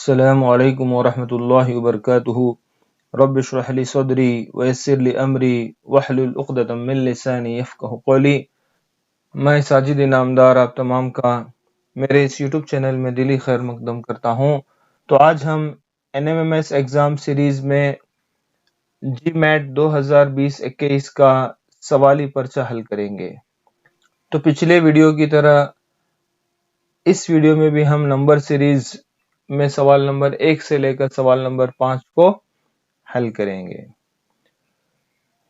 السلام علیکم ورحمۃ اللہ وبرکاتہ رب اشرح لی صدری ویسر لی امری واحلل عقدۃ من لسانی یفقہوا قولی۔ میں ساجد نامدار آپ تمام کا میرے اس یوٹیوب چینل میں دلی خیر مقدم کرتا ہوں۔ تو آج ہم NMMS ایگزام سیریز میں جی میٹ 2020-21 کا سوالی پرچہ حل کریں گے۔ تو پچھلے ویڈیو کی طرح اس ویڈیو میں بھی ہم نمبر سیریز میں سوال نمبر 1 سے لے کر سوال نمبر 5 کو حل کریں گے۔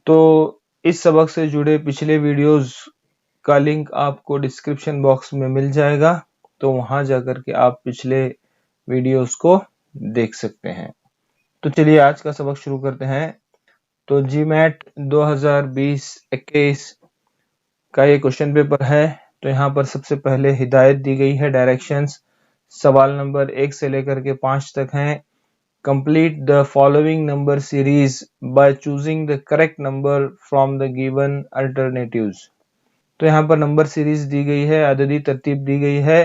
تو اس سبق سے جڑے پچھلے ویڈیوز کا لنک آپ کو ڈسکرپشن باکس میں مل جائے گا، تو وہاں جا کر کے آپ پچھلے ویڈیوز کو دیکھ سکتے ہیں۔ تو چلیے آج کا سبق شروع کرتے ہیں۔ تو جی میٹ 2020-21 کا یہ کوشچن پیپر ہے۔ تو یہاں پر سب سے پہلے ہدایت دی گئی ہے، ڈائریکشنز سوال نمبر 1 سے لے کر کے 5 تک ہیں۔ Complete the following number series by choosing the correct number from the given alternatives۔ تو یہاں پر نمبر سیریز دی گئی ہے، عددی ترتیب دی گئی ہے،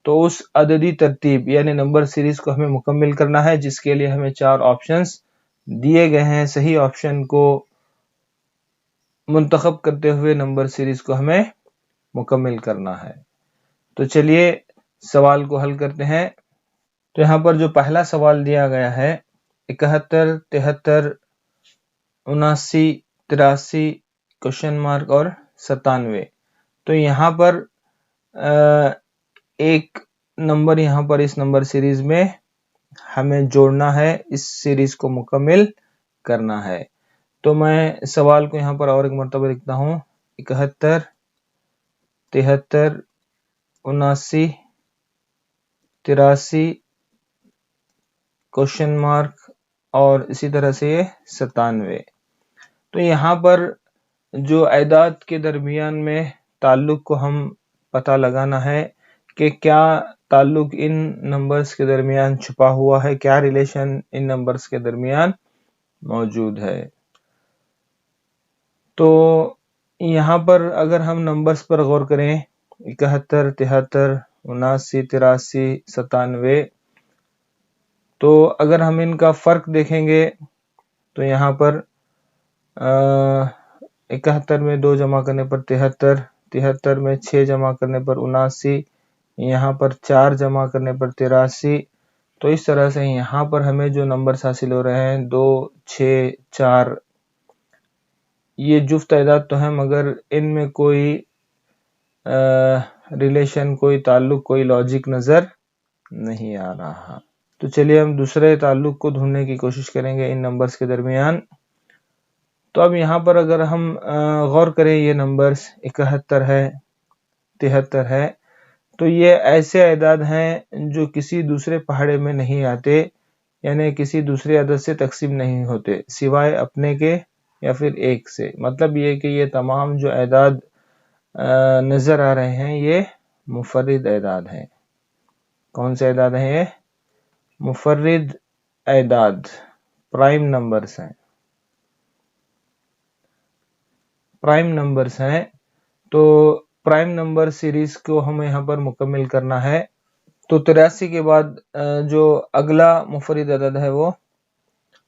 تو اس عددی ترتیب یعنی نمبر سیریز کو ہمیں مکمل کرنا ہے، جس کے لیے ہمیں 4 آپشنز دیے گئے ہیں۔ صحیح آپشن کو منتخب کرتے ہوئے نمبر سیریز کو ہمیں مکمل کرنا ہے۔ تو چلیے سوال کو حل کرتے ہیں۔ تو یہاں پر جو پہلا سوال دیا گیا ہے 71 73 79 83 کوشچن مارک اور 97، تو یہاں پر ایک نمبر یہاں پر اس نمبر سیریز میں ہمیں جوڑنا ہے، اس سیریز کو مکمل کرنا ہے۔ تو میں سوال کو یہاں پر اور ایک مرتبہ لکھتا ہوں، 71 73 79 83 کوشچن مارک اور اسی طرح سے یہ 97۔ تو یہاں پر جو اعداد کے درمیان میں تعلق کو ہم پتہ لگانا ہے کہ کیا تعلق ان نمبرز کے درمیان چھپا ہوا ہے، کیا ریلیشن ان نمبرز کے درمیان موجود ہے۔ تو یہاں پر اگر ہم نمبرز پر غور کریں 71 73 79 83 97، تو اگر ہم ان کا فرق دیکھیں گے تو یہاں پر 71 میں 2 جمع کرنے پر 73، 73 میں 6 جمع کرنے پر 79، یہاں پر 4 جمع کرنے پر 83۔ تو اس طرح سے یہاں پر ہمیں جو نمبرز حاصل ہو رہے ہیں 2 6 4، یہ جفت اعداد تو ہیں مگر ان میں کوئی ریلیشن، کوئی تعلق، کوئی لاجک نظر نہیں آ رہا۔ تو چلیے ہم دوسرے تعلق کو ڈھونڈنے کی کوشش کریں گے ان نمبرز کے درمیان۔ تو اب یہاں پر اگر ہم غور کریں، یہ نمبرز 71 ہے 73 ہے، تو یہ ایسے اعداد ہیں جو کسی دوسرے پہاڑے میں نہیں آتے، یعنی کسی دوسرے عدد سے تقسیم نہیں ہوتے سوائے اپنے کے یا پھر 1 سے۔ مطلب یہ کہ یہ تمام جو اعداد نظر آ رہے ہیں یہ مفرد اعداد ہیں۔ کون سے اعداد ہیں یہ؟ مفرد اعداد، پرائم نمبرز ہیں، پرائم نمبرز ہیں۔ تو پرائم نمبر سیریز کو ہمیں یہاں پر مکمل کرنا ہے۔ تو 83 کے بعد جو اگلا مفرد عدد ہے وہ،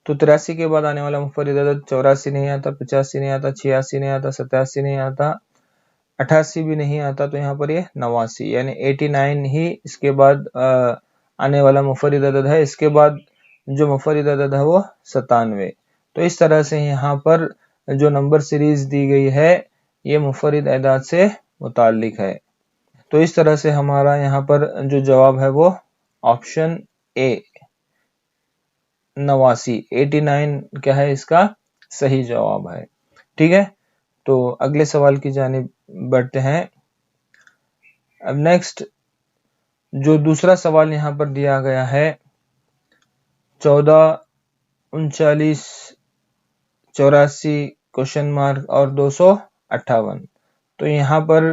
تو 83 کے بعد آنے والا مفرد عدد 84 نہیں آتا، 85 نہیں آتا، 86 نہیں آتا، 87 نہیں آتا، 88 بھی نہیں آتا، تو یہاں پر یہ 89 یعنی 89 ہی اس کے بعد آنے والا مفرد عدد ہے۔ اس کے بعد جو مفرد عدد ہے وہ 97۔ تو اس طرح سے یہاں پر جو نمبر سیریز دی گئی ہے یہ مفرد اعداد سے متعلق ہے۔ تو اس طرح سے ہمارا یہاں پر جو جواب ہے وہ آپشن اے 89، 89 کیا ہے اس کا صحیح جواب ہے۔ ٹھیک ہے، تو اگلے سوال کی جانب بڑھتے ہیں۔ اب نیکسٹ جو دوسرا سوال یہاں پر دیا گیا ہے 14 39 84 کوشچن مارک اور 258، تو یہاں پر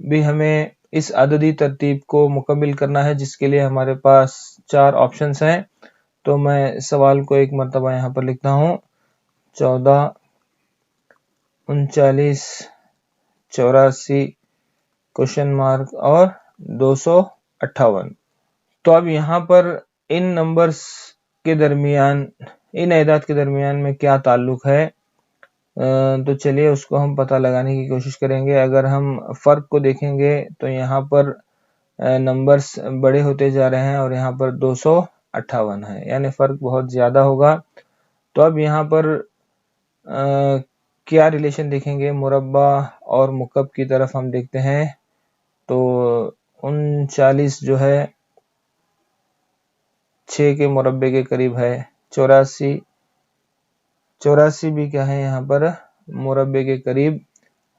بھی ہمیں اس عددی ترتیب کو مکمل کرنا ہے، جس کے لیے ہمارے پاس 4 آپشنز ہیں۔ تو میں سوال کو ایک مرتبہ یہاں پر لکھتا ہوں، 14 39 84 کوشچن مارک اور 258۔ تو اب یہاں پر ان نمبرز کے درمیان، ان اعداد کے درمیان میں کیا تعلق ہے، تو چلیے اس کو ہم پتہ لگانے کی کوشش کریں گے۔ اگر ہم فرق کو دیکھیں گے تو یہاں پر نمبرز بڑے ہوتے جا رہے ہیں اور یہاں پر 258 ہے، یعنی فرق بہت زیادہ ہوگا۔ تو اب یہاں پر کیا ریلیشن دیکھیں گے، مربع اور مکعب کی طرف ہم دیکھتے ہیں تو 39 جو ہے 6 کے مربع کے قریب ہے، 84 بھی کیا ہے یہاں پر مربع کے قریب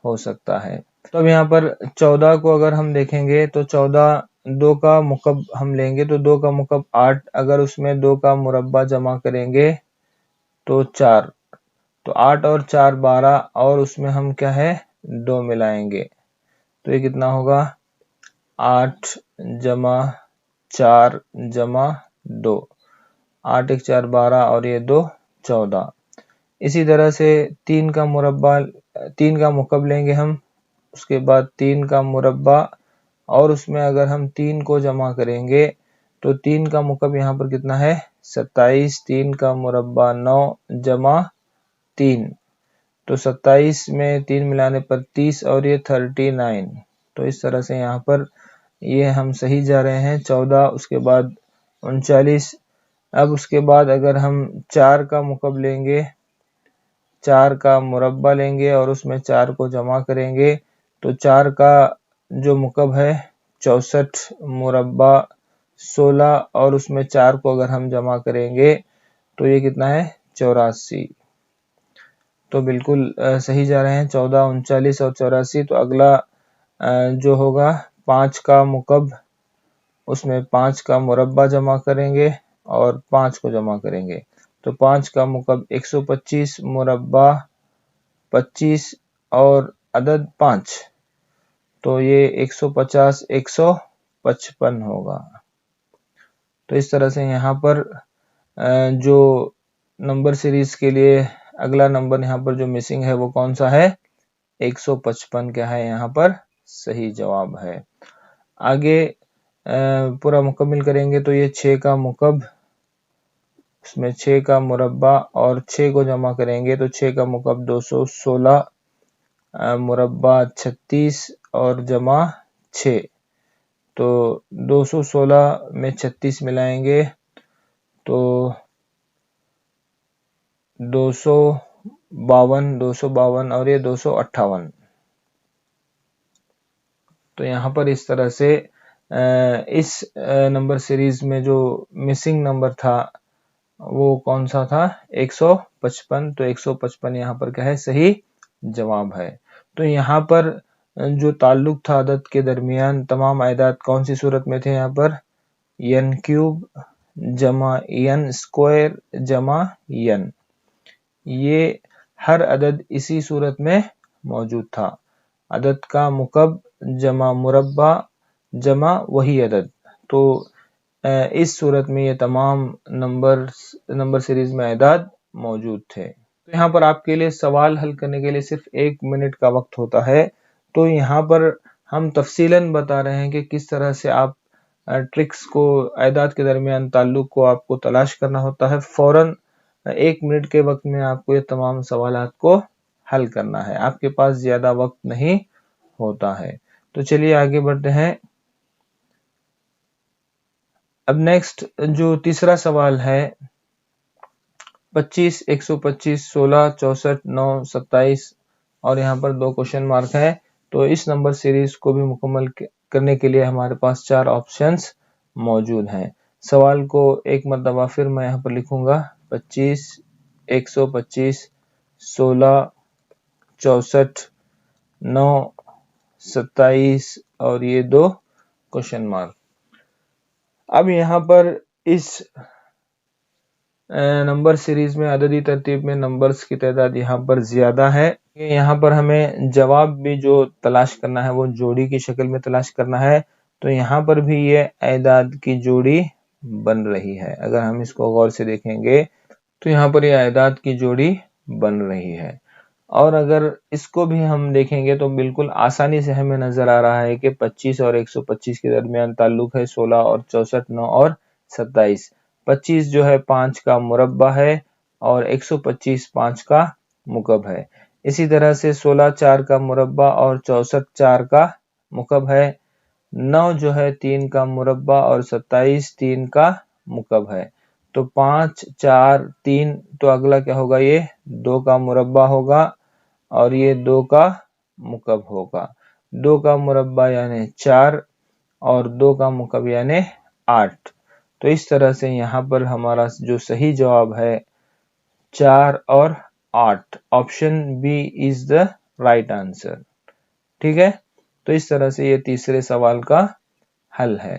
ہو سکتا ہے۔ تو اب یہاں پر 14 کو اگر ہم دیکھیں گے تو 14 2 کا مکعب ہم لیں گے تو 2 کا مکعب 8، اگر اس میں 2 کا مربع جمع کریں گے تو 4، تو 8 اور 4 12، اور اس میں ہم کیا ہے 2 ملائیں گے تو یہ کتنا ہوگا 8 جمع 4 جمع 2، 8 1 4 12 اور یہ 2 14۔ اسی طرح سے 3 کا مکعب لیں گے ہم، اس کے بعد 3 کا مربع، اور اس میں اگر ہم 3 کو جمع کریں گے تو 3 کا مکعب یہاں پر کتنا ہے 27، 3 کا مربع 9 جمع 3، تو 27 میں 3 ملانے پر 30 اور یہ 39۔ تو اس طرح سے یہاں پر یہ ہم صحیح جا رہے ہیں، 14 اس کے بعد 39۔ اب اس کے بعد اگر ہم 4 کا مکعب لیں گے، 4 کا مربع لیں گے اور اس میں 4 کو جمع کریں گے تو 4 کا جو مکعب ہے 64 مربع 16، اور اس میں 4 کو اگر ہم جمع کریں گے تو یہ کتنا ہے 84۔ تو بالکل صحیح جا رہے ہیں، 14 39 اور 84۔ تو اگلا جو ہوگا 5 کا مکعب، اس میں 5 کا مربع جمع کریں گے اور 5 کو جمع کریں گے تو 5 کا مکعب 125 مربع 25 اور عدد 5، تو یہ 150 155 ہوگا۔ تو اس طرح سے یہاں پر جو نمبر سیریز کے لیے اگلا نمبر یہاں پر جو مسنگ ہے وہ کون سا ہے 155 کیا ہے یہاں پر صحیح جواب ہے۔ آگے پورا مکمل کریں گے تو یہ 6 کا مکعب، اس میں 6 کا مربع اور 6 کو جمع کریں گے تو 6 کا مکعب 216 مربع 36 اور جمع 6، تو 216 میں 36 ملائیں گے تو 252 اور یہ 258۔ تو یہاں پر اس طرح سے اس نمبر سیریز میں جو مسنگ نمبر تھا وہ کون سا تھا 155، تو 155 یہاں پر کیا ہے صحیح جواب ہے۔ تو یہاں پر جو تعلق تھا عدد کے درمیان، تمام اعداد کون سی صورت میں تھے، یہاں پر n کیوب جمع n اسکوائر جمع n، یہ ہر عدد اسی صورت میں موجود تھا، عدد کا مکعب جمع مربع جمع وہی عدد۔ تو اس صورت میں یہ تمام نمبر سیریز میں اعداد موجود تھے۔ تو یہاں پر آپ کے لیے سوال حل کرنے کے لیے صرف 1 منٹ کا وقت ہوتا ہے، تو یہاں پر ہم تفصیلاً بتا رہے ہیں کہ کس طرح سے آپ ٹرکس کو، اعداد کے درمیان تعلق کو آپ کو تلاش کرنا ہوتا ہے۔ فوراً 1 منٹ کے وقت میں آپ کو یہ تمام سوالات کو حل کرنا ہے، آپ کے پاس زیادہ وقت نہیں ہوتا ہے۔ تو چلیے آگے بڑھتے ہیں۔ اب نیکسٹ جو تیسرا سوال ہے 25 125 16 64 9 27 اور یہاں پر 2 کوشچن مارک ہے، تو اس نمبر سیریز کو بھی مکمل کرنے کے لیے ہمارے پاس 4 آپشنز موجود ہیں۔ سوال کو ایک مرتبہ پھر میں یہاں پر لکھوں گا 25 125 16 64 9 27 اور یہ 2 کوشچن مارک۔ اب یہاں پر اس نمبر سیریز میں عددی ترتیب میں نمبرز کی تعداد یہاں پر زیادہ ہے، یہاں پر ہمیں جواب بھی جو تلاش کرنا ہے وہ جوڑی کی شکل میں تلاش کرنا ہے، تو یہاں پر بھی یہ اعداد کی جوڑی بن رہی ہے۔ اگر ہم اس کو غور سے دیکھیں گے تو یہاں پر یہ اعداد کی جوڑی بن رہی ہے، اور اگر اس کو بھی ہم دیکھیں گے تو بالکل آسانی سے ہمیں نظر آ رہا ہے کہ 25 اور 125 کے درمیان تعلق ہے 16 اور 64 9 اور 27۔ 25 جو ہے 5 کا مربع ہے اور 125 5 کا مکعب ہے۔ اسی طرح سے 16 4 کا مربع اور 64 4 کا مکعب ہے۔ 9 جو ہے 3 کا مربع اور 27 3 کا مکعب ہے۔ تو 5 4 3 تو اگلا کیا ہوگا، یہ 2 کا مربع ہوگا اور یہ 2 کا مکعب ہوگا۔ 2 کا مربع یعنی 4 اور 2 کا مکعب یعنی 8۔ تو اس طرح سے یہاں پر ہمارا جو صحیح جواب ہے 4 اور 8، option B is the right answer. ٹھیک ہے، تو اس طرح سے یہ تیسرے سوال کا حل ہے۔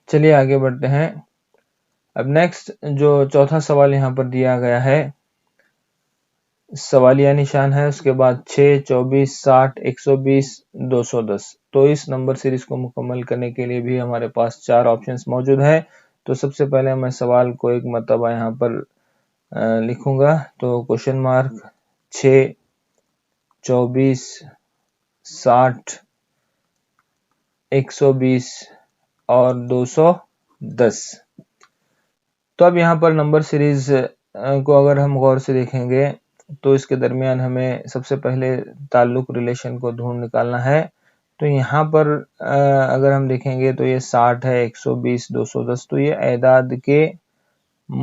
چلیے آگے بڑھتے ہیں۔ اب نیکسٹ جو چوتھا سوال یہاں پر دیا گیا ہے، سوالیہ نشان ہے، اس کے بعد 6 24 60 120 210۔ تو اس نمبر سیریز کو مکمل کرنے کے لیے بھی ہمارے پاس 4 آپشنز موجود ہیں۔ تو سب سے پہلے میں سوال کو ایک مرتبہ یہاں پر لکھوں گا، تو کوشچن مارک 6 24 60 120 اور 210۔ تو اب یہاں پر نمبر سیریز کو اگر ہم غور سے دیکھیں گے تو اس کے درمیان ہمیں سب سے پہلے تعلق ریلیشن کو ڈھونڈ نکالنا ہے۔ تو یہاں پر اگر ہم دیکھیں گے تو یہ 60 ہے 120 210، تو یہ اعداد کے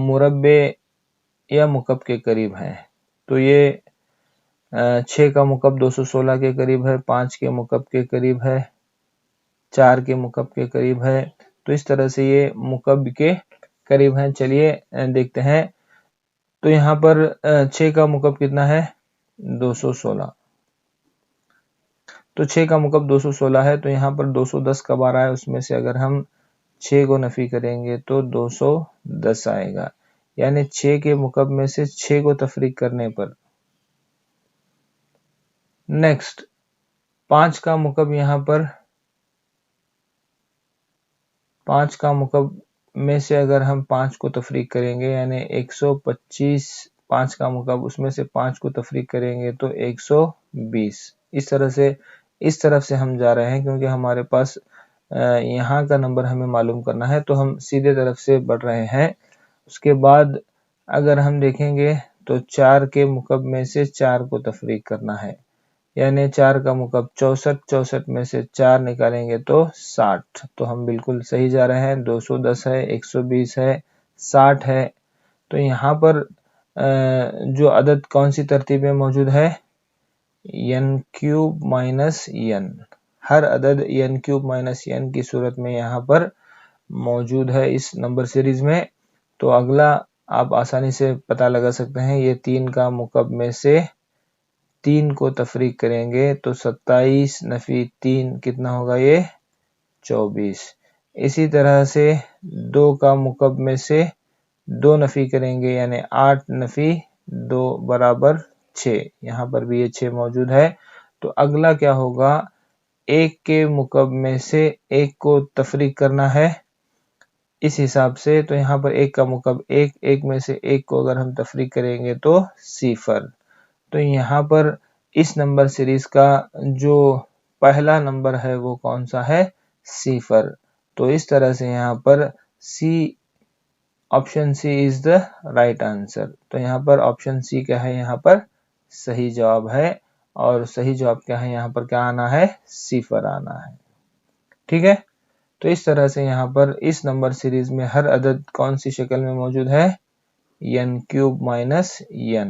مربع یا مکعب کے قریب ہیں۔ تو یہ 6 کا مکعب 216 کے قریب ہے، 5 کے مکعب کے قریب ہے، 4 کے مکعب کے قریب ہے۔ تو اس طرح سے یہ مکعب کے قریب ہیں۔ چلیے دیکھتے ہیں۔ تو یہاں پر 6 کا مکعب کتنا ہے، 216۔ تو 6 کا مکعب 216 ہے، تو یہاں پر 210 کب آ رہا ہے، اس میں سے اگر ہم 6 کو نفی کریں گے تو 210 آئے گا، یعنی 6 کے مکعب میں سے 6 کو تفریق کرنے پر۔ نیکسٹ 5 کا مکعب، یہاں پر 5 کا مکعب میں سے اگر ہم 5 کو تفریق کریں گے یعنی 125، 5 کا مکعب اس میں سے 5 کو تفریق کریں گے تو 120۔ اس طرح سے اس طرف سے ہم جا رہے ہیں کیونکہ ہمارے پاس یہاں کا نمبر ہمیں معلوم کرنا ہے، تو ہم سیدھے طرف سے بڑھ رہے ہیں۔ اس کے بعد اگر ہم دیکھیں گے تو 4 کے مکعب میں سے 4 کو تفریق کرنا ہے، یعنی 4 کا مکعب 64، 64 میں سے 4 نکالیں گے تو 60۔ تو ہم بالکل صحیح جا رہے ہیں، 210 ہے 120 ہے 60 ہے۔ تو یہاں پر جو عدد کون سی ترتیب میں موجود ہے، n³ - n، ہر عدد n³ - n کی صورت میں یہاں پر موجود ہے اس نمبر سیریز میں۔ تو اگلا آپ آسانی سے پتہ لگا سکتے ہیں، یہ 3 کا مکعب میں سے 3 کو تفریق کریں گے تو 27 - 3 کتنا ہوگا، یہ 24۔ اسی طرح سے 2 کا مکعب میں سے 2 نفی کریں گے یعنی 8 - 2 برابر 6، یہاں پر بھی یہ 6 موجود ہے۔ تو اگلا کیا ہوگا، 1 کے مکعب میں سے 1 کو تفریق کرنا ہے اس حساب سے۔ تو یہاں پر 1 کا مکعب 1 میں سے 1 کو اگر ہم تفریق کریں گے تو 0۔ تو یہاں پر اس نمبر سیریز کا جو پہلا نمبر ہے وہ کون سا ہے، 0۔ تو اس طرح سے یہاں پر option C is the right answer. تو یہاں پر آپشن سی کیا ہے، یہاں پر صحیح جواب ہے، اور صحیح جواب کیا ہے، یہاں پر کیا آنا ہے، 0 آنا ہے۔ ٹھیک ہے، تو اس طرح سے یہاں پر اس نمبر سیریز میں ہر عدد کون سی شکل میں موجود ہے، n³ - n۔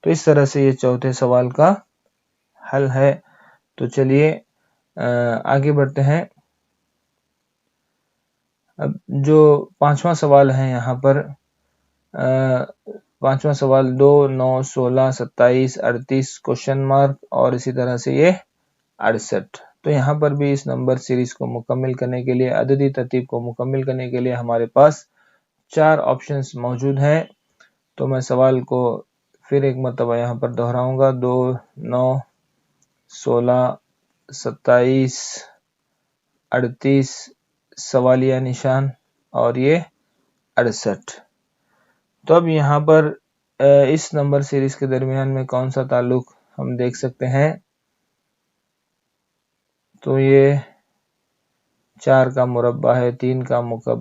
تو اس طرح سے یہ چوتھے سوال کا حل ہے۔ تو چلیے آگے بڑھتے ہیں۔ اب جو پانچواں سوال ہے یہاں پر، پانچواں سوال 2 9 16 27 38 کوشچن مارک اور اسی طرح سے یہ 68۔ تو یہاں پر بھی اس نمبر سیریز کو مکمل کرنے کے لیے، عددی ترتیب کو مکمل کرنے کے لیے ہمارے پاس 4 آپشنز موجود ہیں۔ تو میں سوال کو پھر ایک مرتبہ یہاں پر دہراؤں گا، 2 9 16 27 38 سوالیہ نشان اور یہ 68۔ تو اب یہاں پر اس نمبر سیریز کے درمیان میں کون سا تعلق ہم دیکھ سکتے ہیں، تو یہ 4 کا مربع ہے، 3 کا مکعب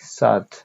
7।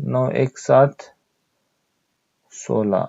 9 1 7, 16।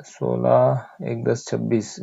16 1 10 26,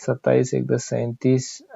27 1 10 37,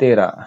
13।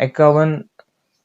51।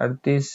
38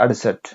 68।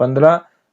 15।